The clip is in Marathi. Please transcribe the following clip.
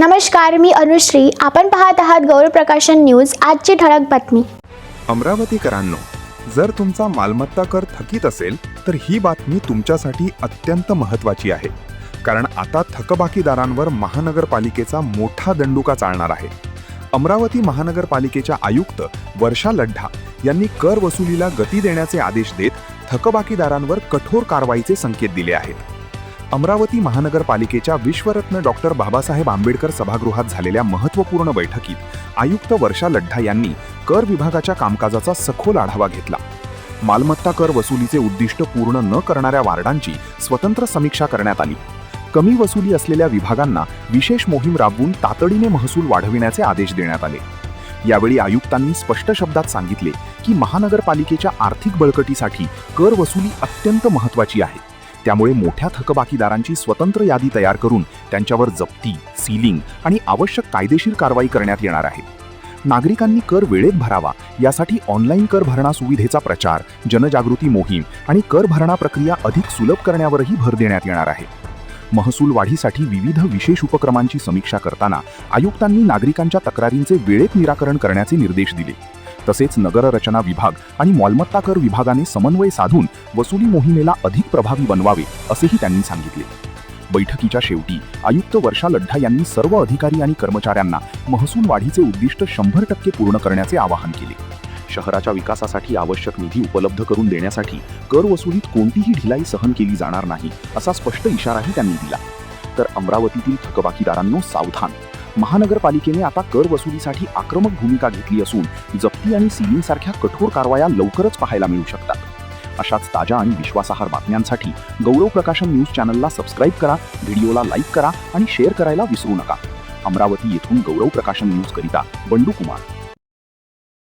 नमस्कार, मी अनुश्री. आपण पाहत आहात गौरव प्रकाशन न्यूज. आजची ठळक बातमी. अमरावतीकरांनो, जर तुमचा मालमत्ता कर थकीत असेल तर ही बातमी तुमच्यासाठी अत्यंत महत्त्वाची आहे. कारण आता थकबाकीदारांवर महानगरपालिकेचा मोठा दंडुका चालणार आहे. अमरावती महानगरपालिकेच्या आयुक्त वर्षा लढ्ढा यांनी कर वसुलीला गती देण्याचे आदेश देत थकबाकीदारांवर कठोर कारवाईचे संकेत दिले आहेत. अमरावती महानगरपालिकेच्या विश्वरत्न डॉक्टर बाबासाहेब आंबेडकर सभागृहात झालेल्या महत्त्वपूर्ण बैठकीत आयुक्त वर्षा लढ्ढा यांनी कर विभागाच्या कामकाजाचा सखोल आढावा घेतला. मालमत्ता कर वसुलीचे उद्दिष्ट पूर्ण न करणाऱ्या वार्डांची स्वतंत्र समीक्षा करण्यात आली. कमी वसुली असलेल्या विभागांना विशेष मोहीम राबवून तातडीने महसूल वाढविण्याचे आदेश देण्यात आले. यावेळी आयुक्तांनी स्पष्ट शब्दात सांगितले की महानगरपालिकेच्या आर्थिक बळकटीसाठी कर वसुली अत्यंत महत्त्वाची आहे. त्यामुळे मोठ्या थकबाकीदारांची स्वतंत्र यादी तयार करून त्यांच्यावर जप्ती, सीलिंग आणि आवश्यक कायदेशीर कारवाई करण्यात येणार आहे. नागरिकांनी कर वेळेत भरावा यासाठी ऑनलाईन कर भरणा सुविधेचा प्रचार, जनजागृती मोहीम आणि कर भरणा प्रक्रिया अधिक सुलभ करण्यावरही भर देण्यात येणार आहे. महसूल वाढीसाठी विविध विशेष उपक्रमांची समीक्षा करताना आयुक्तांनी नागरिकांच्या तक्रारींचे वेळेत निराकरण करण्याचे निर्देश दिले. तसेच नगररचना विभाग आणि मालमत्ता कर विभागाने समन्वय साधून वसुली मोहिमेला अधिक प्रभावी बनवावे असेही त्यांनी सांगितले. बैठकीच्या शेवटी आयुक्त वर्षा लढ्ढा यांनी सर्व अधिकारी आणि कर्मचाऱ्यांना महसूल वाढीचे उद्दिष्ट 100% पूर्ण करण्याचे आवाहन केले. शहराच्या विकासासाठी आवश्यक निधी उपलब्ध करून देण्यासाठी कर वसुलीत कोणतीही ढिलाई सहन केली जाणार नाही असा स्पष्ट इशाराही त्यांनी दिला. तर अमरावतीतील थकबाकीदारांनो सावधान, महानगरपालिकेने आता कर वसुलीसाठी आक्रमक भूमिका घेतली असून जप्ती आणि सीलिंग सारख्या कठोर कारवाया लवकरच पाहायला मिळू शकतात. अशाच ताज्या आणि विश्वासार्ह बातम्यांसाठी गौरव प्रकाशन न्यूज चॅनलला सबस्क्राईब करा, व्हिडिओला लाईक करा आणि शेअर करायला विसरू नका. अमरावती येथून गौरव प्रकाशन न्यूज करिता बंडू कुमार.